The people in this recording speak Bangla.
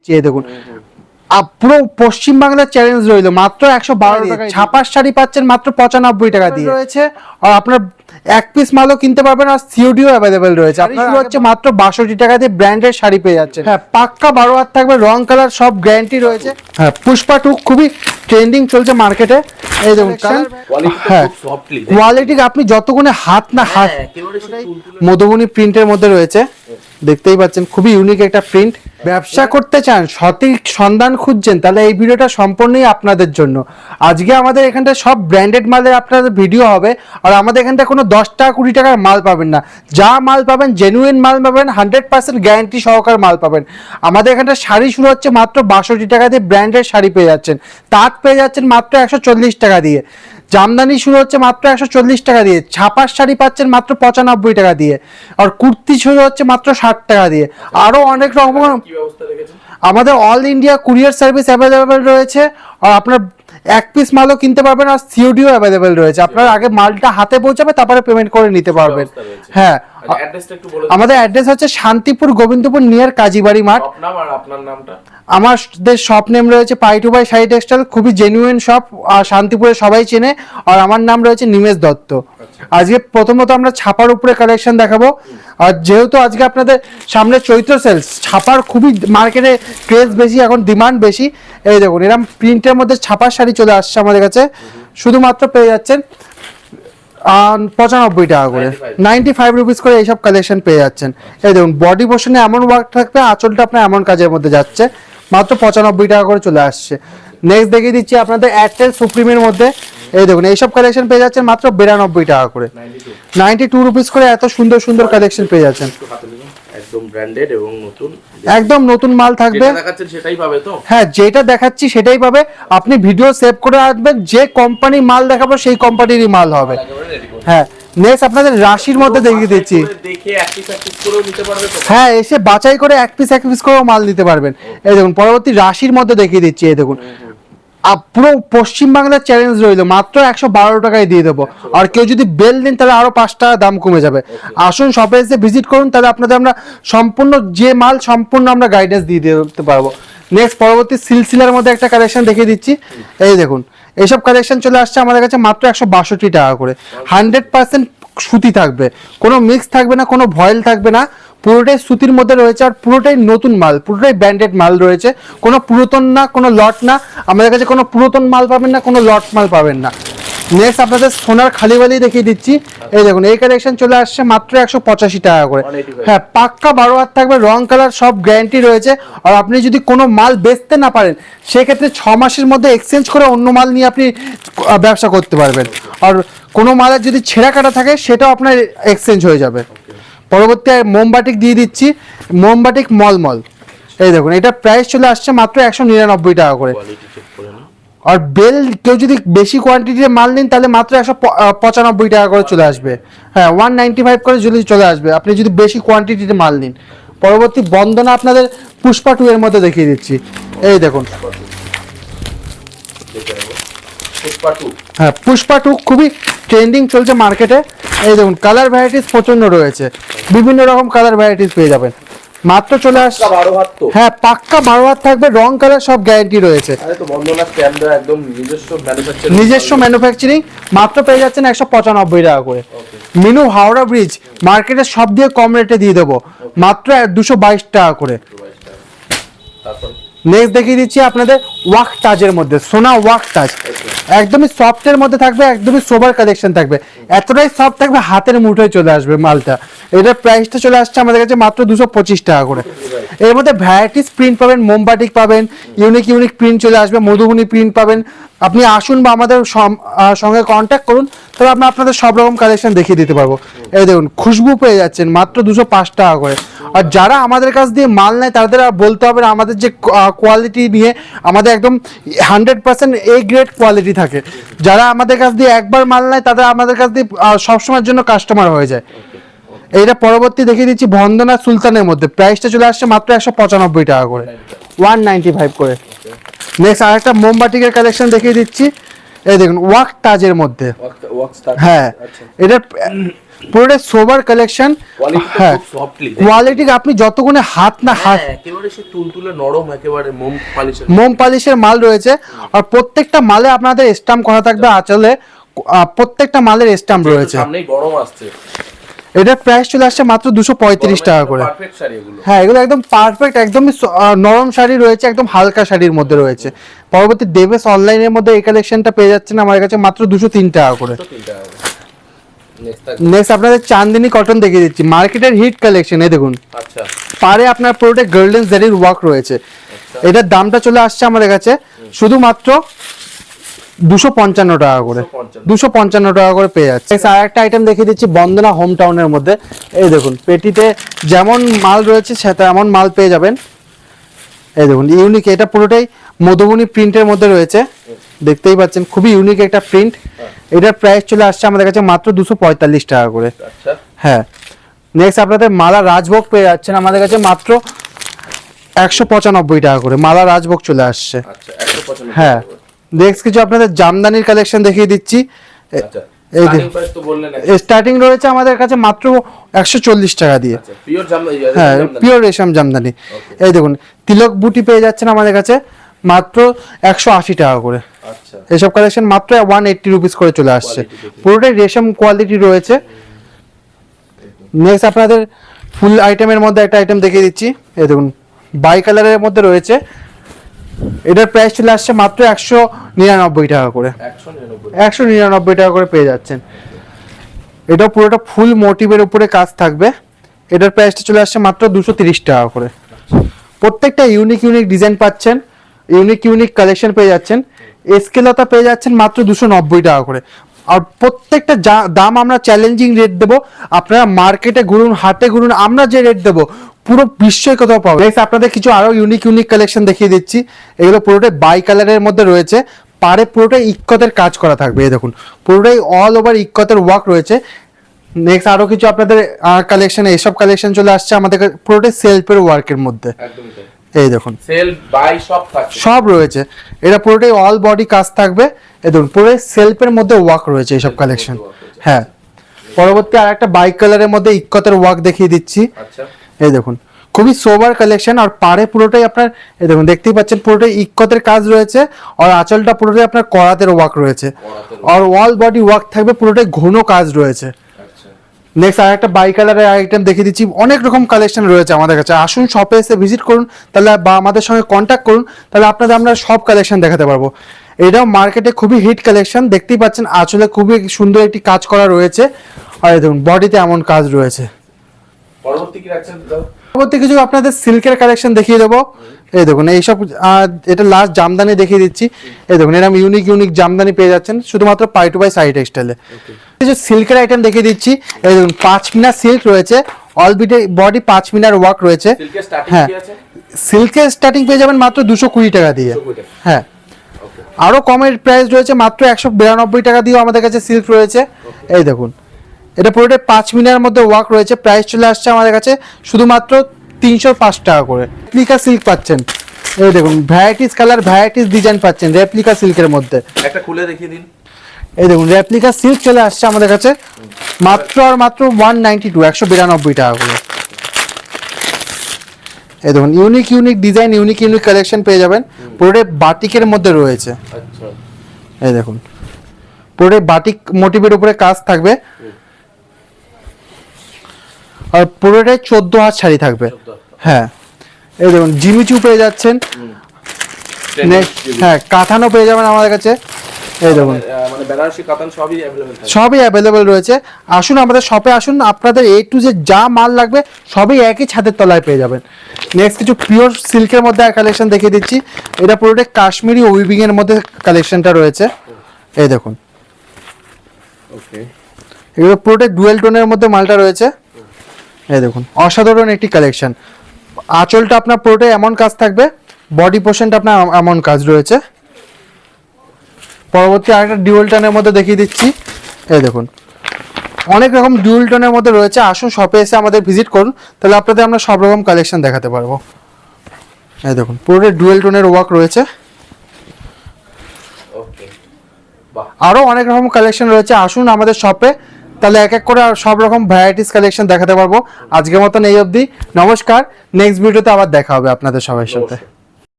চেয়ে দেখুন পুরো পশ্চিমবাংলার চ্যালেঞ্জ রইলো মাত্র 112 টাকা। ছাপার শাড়ি পাচ্ছেন মাত্র 95 টাকা দিয়ে রয়েছে। আর আপনার এক পিস মালও কিনতে পারবেন, আর সিওডিও অ্যাভেলেবেল রয়েছে। আপনার শুরু হচ্ছে মাত্র 62 টাকা দিয়ে ব্র্যান্ডের শাড়ি পেয়ে যাচ্ছেন। হ্যাঁ, পাক্কা 12 হাত থাকবে, রং কালার সব গ্যারান্টি রয়েছে। হ্যাঁ, পুষ্পা 2 খুবই ট্রেন্ডিং চলছে মার্কেটে। এই দেখুন, হ্যাঁ কোয়ালিটি আপনি যতগুণে হাত না হাত মধুবনী প্রিন্টের মধ্যে রয়েছে, দেখতেই পাচ্ছেন খুবই ইউনিক একটা প্রিন্ট। ব্যবসা করতে চান, সঠিক সন্ধান খুঁজছেন, তাহলে এই ভিডিওটা সম্পূর্ণই আপনাদের জন্য। আজকে আমাদের এখানটা সব ব্র্যান্ডেড মালের আপনাদের ভিডিও হবে, আর আমাদের এখানটা কোনো 10 টাকা 20 টাকার মাল পাবেন না। যা মাল পাবেন জেনুইন মাল পাবেন, 100% গ্যারান্টি সহকারে মাল পাবেন। আমাদের এখানটা শাড়ি শুরু হচ্ছে মাত্র 62 টাকা দিয়ে, ব্র্যান্ডের শাড়ি পেয়ে যাচ্ছেন। তাঁত পেয়ে যাচ্ছেন মাত্র 140 টাকা দিয়ে। জামদানি শুরু হচ্ছে মাত্র 140 টাকা দিয়ে। ছাপার শাড়ি পাচ্ছেন মাত্র 95 টাকা দিয়ে। আর কুর্তি শুরু হচ্ছে মাত্র 60 টাকা দিয়ে। আরো অনেক রকম আমাদের all India courier service available রয়েছে। আর আপনার এক পিস মালও কিনতে পারবেন, আর সিওডিও অ্যাভেলেবেল রয়েছে। আপনার আগে মালটা হাতে পৌঁছাবে, তারপরে পেমেন্ট করে নিতে পারবেন। হ্যাঁ, আমাদের অ্যাড্রেস হচ্ছে শান্তিপুর গোবিন্দপুর নিয়ার কাজীবাড়ি মাঠ। আমাদের শপ নেম রয়েছে পাই টু বাই শাড়ি টেক্সটাইল, খুবই জেনুইন শপ, আর শান্তিপুরে সবাই চেনে। আর আমার নাম রয়েছে নিমেশ দত্ত। আজকে প্রথমত আমরা ছাপার উপরে কালেকশন দেখাবো। আর যেহেতু আজকে আপনাদের সামনে চৈত্র সেলস, ছাপার খুবই মার্কেটে ক্রেজ বেশি, এখন ডিমান্ড বেশি। এই দেখুন, এরকম প্রিন্টের মধ্যে ছাপার শাড়ি চলে আসছে আমাদের কাছে। শুধুমাত্র পেয়ে যাচ্ছেন 95 টাকা করে, 95 রুপিস করে এইসব কালেকশন পেয়ে যাচ্ছেন। এই দেখুন, বডি পোর্শনে এমন ওয়ার্ক থাকবে, আঁচলটা আপনার এমন কাজের মধ্যে যাচ্ছে, মাত্র 95 টাকা করে চলে আসছে। নেক্সট দেখিয়ে দিচ্ছি আপনাদের এয়ারটেল সুপ্রিমের মধ্যে। এই দেখুন, এইসব কালেকশন পেয়ে যাচ্ছেন মাত্র 92 টাকা করে, 92 রুপিস করে। এত সুন্দর সুন্দর কালেকশন পেয়ে যাচ্ছেন, একদম ব্র্যান্ডেড এবং নতুন, একদম নতুন মাল থাকবে। যেটা দেখাচ্ছেন সেটাই পাবে তো? হ্যাঁ, যেটা দেখাচ্ছি সেটাই পাবে। আপনি ভিডিও সেভ করে রাখবেন, যে কোম্পানি মাল দেখাবো সেই কোম্পানিরই মাল হবে। হ্যাঁ, নেক্সট আপনাদের রাশির মধ্যে দেখিয়ে দিচ্ছি। দেখে এক পিস করেও নিতে পারবে তো? হ্যাঁ, এসে বাছাই করে এক পিস করেও মাল নিতে পারবেন। এই দেখুন, পরবর্তী রাশির মধ্যে দেখিয়ে দিচ্ছি। এই দেখুন, পুরো পশ্চিমবাংলার চ্যালেঞ্জ রইলো, মাত্র 112 টাকায় দিয়ে দেবো। আর কেউ যদি বেল নেন, তাহলে আরো 5 টাকা দাম কমে যাবে। আসুন, শপে এসে ভিজিট করুন, তাহলে আপনাদের আমরা সম্পূর্ণ যে মাল সম্পূর্ণ আমরা গাইডেন্স দিয়ে দিতে পারবো। নেক্সট পরবর্তী সিলসিলার মধ্যে একটা কালেকশন দেখিয়ে দিচ্ছি। এই দেখুন, এইসব কালেকশন চলে আসছে আমাদের কাছে মাত্র 162 টাকা করে। 100% সুতি থাকবে, কোনো মিক্স থাকবে না, কোনো ভয়েল থাকবে না, পুরোটাই সুতির মধ্যে রয়েছে। আর পুরোটাই নতুন মাল, পুরোটাই ব্র্যান্ডেড মাল রয়েছে, কোনো পুরাতন না, কোনো লট না। আমাদের কাছে কোনো পুরাতন মাল পাবেন না, কোনো লট মাল পাবেন না। নেক্সট আপনাদের সোনার খালিবালি দেখিয়ে দিচ্ছি। এই দেখুন, এই কালেকশন চলে আসছে মাত্র 185 টাকা করে। হ্যাঁ, পাক্কা 12 হাত থাকবে, রং কালার সব গ্যারান্টি রয়েছে। আর আপনি যদি কোনো মাল বেচতে না পারেন, সেক্ষেত্রে 6 মাসের মধ্যে এক্সচেঞ্জ করে অন্য মাল নিয়ে আপনি ব্যবসা করতে পারবেন। আর কোনো মালের যদি ছেঁড়া কাটা থাকে, সেটাও আপনার এক্সচেঞ্জ হয়ে যাবে। পরবর্তী মোমবাটিক দিয়ে দিচ্ছি, মোমবাটিক মলমল। এই দেখুন, এটা প্রাইস চলে আসছে মাত্র 199 টাকা করে। আর বেল কেউ যদি বেশি কোয়ান্টিটির মাল নিন, তাহলে মাত্র 195 টাকা করে চলে আসবে। হ্যাঁ, 195 করে যদি চলে আসবে আপনি যদি বেশি কোয়ান্টিটির মাল নিন। পরবর্তী বন্দনা আপনাদের পুষ্পা 2 এর মধ্যে দেখিয়ে দিচ্ছি। এই দেখুন, হ্যাঁ পুষ্পা 2 খুবই ট্রেন্ডিং চলছে মার্কেটে। এই দেখুন, কালার ভ্যারাইটিস প্রচন্ড রয়েছে, বিভিন্ন রকম কালার ভ্যারাইটিস পেয়ে যাবেন। মাত্র চলে আসছে 12 হাত তো? হ্যাঁ, পাক্কা 12 হাত থাকবে, রং কালার সব গ্যারান্টি রয়েছে। একদম নিজস্ব ম্যানুফ্যাকচারিং। মাত্র পেয়ে যাচ্ছেন 195 টাকা করে। মিনু হাওড়া ব্রিজ মার্কেটে সব দিয়ে কম রেটে দিয়ে দেবো, মাত্র 222 টাকা করে। নেক্সট দেখিয়ে দিচ্ছি আপনাদের ওয়াক তাজের মধ্যে, সোনা ওয়াক তাজ। একদমই সফটের মধ্যে থাকবে, একদমই সোবার কালেকশন থাকবে, এতটাই সফট থাকবে হাতের মুঠোয় চলে আসবে মালটা। এটার প্রাইসটা চলে আসছে আমাদের কাছে মাত্র 225 টাকা করে। এর মধ্যে ভ্যারাইটিস প্রিন্ট পাবেন, মোমবাটিক পাবেন, ইউনিক প্রিন্ট চলে আসবে, মধুবনী প্রিন্ট পাবেন। আপনি আসুন বা আমাদের সঙ্গে কন্ট্যাক্ট করুন, তবে আমরা আপনাদের সব রকম কালেকশন দেখিয়ে দিতে পারবো। এই দেখুন, খুশবু পেয়ে যাচ্ছেন মাত্র 205 টাকা করে। আর যারা আমাদের কাছ দিয়ে মাল নেয়, তাদের বলতে হবে না আমাদের যে কোয়ালিটি নিয়ে, আমাদের একদম 100% A গ্রেড কোয়ালিটি থাকে। যারা আমাদের কাছ দিয়ে একবার মাল নেয়, তাদের আমাদের কাছ দিয়ে সবসময়ের জন্য কাস্টমার হয়ে যায়। এইটা পরবর্তী দেখিয়ে দিচ্ছি বন্দনা সুলতানের মধ্যে, প্রাইসটা চলে আসছে মাত্র 195 টাকা করে, 195 করে। নেক্সট আরেকটা মোমবাটিকের কালেকশন দেখিয়ে দিচ্ছি। এই দেখুন, ওয়াক তাজের মধ্যে। হ্যাঁ, এটার পুরোটা সোবার কালেকশন। কোয়ালিটি হ্যাঁ, খুব সফটলি, কোয়ালিটি আপনি যতক্ষণে হাত না হাত একেবারে সে তুলতুলে নরম, একেবারে মোম পলিশের। মোম পালিশের মাল রয়েছে। আর প্রত্যেকটা মালে আপনাদের স্ট্যাম্প করা থাকবে আঁচলে, প্রত্যেকটা মালের স্ট্যাম্প রয়েছে। সামনেই গরম আসছে, এটার প্রাইস চলে আসছে মাত্র 235 টাকা করে। পারফেক্ট শাড়ি এগুলো। হ্যাঁ, এগুলো একদম পারফেক্ট, একদমই নরম শাড়ি রয়েছে, একদম হালকা শাড়ির মধ্যে রয়েছে। পরবর্তী দেবেশ অনলাইনের মধ্যে এই কালেকশনটা পেয়ে যাচ্ছেন আমার কাছে মাত্র 203 টাকা করে। নেক্সট আপনাদের চাঁদনি কটন দেখিয়ে দিচ্ছি, মার্কেটের হিট কালেকশন। এই দেখুন, আচ্ছা, পারে আপনার পুরোটা গোল্ডেন জারির ওয়ার্ক রয়েছে। এটার দামটা চলে আসছে আমাদের কাছে শুধুমাত্র 255 টাকা করে। 255 টাকা করে পেয়ে যাচ্ছে। আর একটা আইটেম দেখিয়ে দিচ্ছি বন্দনা হোম টাউনের মধ্যে। এই দেখুন, পেটিতে যেমন মাল রয়েছে সেটা এমন মাল পেয়ে যাবেন। এই দেখুন, ইউনিক, এটা পুরোটাই মধুবনী প্রিন্টের মধ্যে রয়েছে, দেখতেই পাচ্ছেন খুবই ইউনিক একটা প্রিন্ট। এটার প্রাইস চলে আসছে আমাদের কাছে মাত্র 245 টাকা করে। আচ্ছা, হ্যাঁ, নেক্সট আপনাদের মালা রাজভোগ পেয়ে যাচ্ছেন আমাদের কাছে মাত্র 195 টাকা করে। মালা রাজভোগ চলে আসছে। আচ্ছা, 195। হ্যাঁ, নেক্সট কিছু আপনাদের জামদানির কালেকশন দেখিয়ে দিচ্ছি। আচ্ছা, এই স্টার্টিং প্রাইস তো বললেন, স্টার্টিং রয়েছে আমাদের কাছে মাত্র 140 টাকা দিয়ে। আচ্ছা, পিওর জামদানি। হ্যাঁ, পিওর রেশম জামদানি। এই দেখুন, তিলক বুটি পেয়ে যাচ্ছেন আমাদের কাছে মাত্র 180 টাকা করে। আচ্ছা, এসব কালেকশন মাত্র 180 রুপিস করে চলে আসছে। পুরোটাই রেশম কোয়ালিটি রয়েছে। নেক্সট আপনাদের ফুল আইটেমের মধ্যে একটা আইটেম দেখিয়ে দিচ্ছি। এই দেখুন, বাই কালারের মধ্যে রয়েছে। এটার প্রাইস চলে আসছে মাত্র 199 টাকা করে। 199 টাকা করে পেয়ে যাচ্ছেন। এটা পুরোটা ফুল মোটিভের উপরে কাজ থাকবে। এটার প্রাইসটা চলে আসছে মাত্র 230 টাকা করে। প্রত্যেকটা ইউনিক ইউনিক ডিজাইন পাচ্ছেন, ইউনিক ইউনিক কালেকশন পেয়ে যাচ্ছেন। স্কেলতা পেয়ে যাচ্ছেন মাত্র 290 টাকা করে। আর প্রত্যেকটা দাম আমরা চ্যালেঞ্জিং রেট দেবো। আপনারা মার্কেটে ঘুরুন, হাটে ঘুরুন, আমরা যে রেট দেবো পুরো বিশ্বই কোথাও পাবো। নেক্সট আপনাদের কিছু আরো ইউনিক ইউনিক কালেকশন দেখিয়ে দিচ্ছি। এগুলো পুরোটাই বাই কালারের মধ্যে রয়েছে, পারে পুরোটাই ইক্কতের কাজ করা থাকবে। এই দেখুন, পুরোটাই অল ওভার ইক্কতের ওয়ার্ক রয়েছে। নেক্সট আরো কিছু আপনাদের কালেকশন, এইসব কালেকশন চলে আসছে আমাদের পুরোটাই সেলফের ওয়ার্কের মধ্যে। একদমই তাই। এই দেখুন, সেল বাই সব থাকছে, সব রয়েছে। এটা পুরোটাই অল বডি কাজ থাকবে। এই দেখুন, পুরো সেলফের মধ্যে ওয়ার্ক রয়েছে এইসব কালেকশন। হ্যাঁ, পরবর্তী আর একটা বাইক কালারের মধ্যে ইক্কতের ওয়ার্ক দেখিয়ে দিচ্ছি। আচ্ছা, এই দেখুন, খুবই সোবার কালেকশন। আর পাড়ে পুরোটাই আপনার, এই দেখুন দেখতেই পাচ্ছেন পুরোটাই ইক্কতের কাজ রয়েছে। আর আঁচলটা পুরোটাই আপনার করাতের ওয়ার্ক রয়েছে। আর অল বডি ওয়ার্ক থাকবে, পুরোটাই ঘন কাজ রয়েছে। আচ্ছা, নেক্সট আর একটা বাই কালারের আইটেম দেখিয়ে দিচ্ছি। অনেক রকম কালেকশন রয়েছে আমাদের কাছে। আসুন শপে এসে ভিজিট করুন, তাহলে বা আমাদের সঙ্গে কন্ট্যাক্ট করুন, তাহলে আপনাদের আমরা সব কালেকশন দেখাতে পারবো। এটাও মার্কেটে খুবই হিট কালেকশন, দেখতেই পাচ্ছেন আঁচলে খুবই সুন্দর একটি কাজ করা রয়েছে। আর এই দেখুন, বডিতে এমন কাজ রয়েছে। পরবর্তী কি রাখছেন দাদা? পরবর্তী কিছু আপনাদের সিল্কের কালেকশন দেখিয়ে দেবো। এই দেখুন, এইসব এটা লাস্ট জামদানি দেখিয়ে দিচ্ছি। এই দেখুন, এরকম ইউনিক ইউনিক জামদানি পেয়ে যাচ্ছেন শুধুমাত্র পাই টু বাই সাই টেক্সটাইলে। কিছু সিল্কের আইটেম দেখিয়ে দিচ্ছি। এই দেখুন, 5 মিনার সিল্ক রয়েছে, অল বডি 5 মিনার ওয়ার্ক রয়েছে। সিল্কের স্টার্টিং হ্যাঁ, কি আছে? সিল্কের স্টার্টিং পেয়ে যাবেন মাত্র 220 টাকা দিয়ে। 220 টাকা। হ্যাঁ, ওকে, আরো কমের প্রাইস রয়েছে, মাত্র 192 টাকা দিয়েও আমাদের কাছে সিল্ক রয়েছে। এই দেখুন, এটা পুরোটাই 5 মিনার মধ্যে ওয়ার্ক রয়েছে। প্রাইস চলে আসছে আমাদের কাছে শুধুমাত্র 305 টাকা করে। রেপ্লিকা সিল্ক পাচ্ছেন। এই দেখুন, ভ্যারাইটিস কালার, ভ্যারাইটিস ডিজাইন পাচ্ছেন রেপ্লিকা সিল্কের মধ্যে। একটা খুলে দেখিয়ে দিন। এই দেখুন, রেপ্লিকা সিল্ক চলে আসছে আমাদের কাছে মাত্র আর মাত্র 192 টাকা করে। এই দেখুন, unique unique design, unique unique collection পেয়ে যাবেন। পুরোটাই বাটিকের মধ্যে রয়েছে। আচ্ছা, এই দেখুন, পুরোটাই বাটিক মোটিভের উপরে কাজ থাকবে। আর পুরোটাই 14 হাত শাড়ি থাকবে। হ্যাঁ, এই দেখুন, জিমিচু পেয়ে যাচ্ছেন। হ্যাঁ, কাঁথানো পেয়ে যাবেন আমাদের কাছে। এই দেখুন, মানে বেনারসি কাতান সবই अवेलेबल থাকে, সবই অ্যাভেলেবেল রয়েছে। আসুন আমাদের শপে আসুন, আপনাদের এ টু জেড যা মাল লাগবে সবই একই ছাদের তলায় পেয়ে যাবেন। নেক্সট কিছু পিওর সিল্কের মধ্যে কালেকশন দেখিয়ে দিচ্ছি। এটা পুরোটাই কাশ্মীরি উইভিং এর মধ্যে কালেকশনটা রয়েছে। এই দেখুন, ওকে, এগুলো পুরোটাই ডুয়েল টোনের মধ্যে মালটা রয়েছে। এই দেখুন, অসাধারণ একটি কালেকশন। আঁচলটা আপনার পুরোটাই এমন কাজ থাকবে, বডি পোর্শনটা আপনার এমন কাজ রয়েছে। পরবর্তী আরেকটা ডিউয়েল টোনের মধ্যে দেখিয়ে দিচ্ছি। এই দেখুন, অনেক রকম ডিউয়েল টোনের মধ্যে রয়েছে। আসুন শপে এসে আমাদের ভিজিট করুন, তাহলে আপনাদের আমরা সব রকম কালেকশন দেখাতে পারবো। এই দেখুন, পুরোটাই ডুয়েল টোনের ওয়ার্ক রয়েছে। ওকে, বাহ, আরও অনেক রকম কালেকশন রয়েছে। আসুন আমাদের শপে, তাহলে এক এক করে সব রকম ভ্যারাইটিস কালেকশন দেখাতে পারবো। আজকের মতন এই অবধি, নমস্কার। নেক্সট ভিডিওতে আবার দেখা হবে আপনাদের সবার সাথে।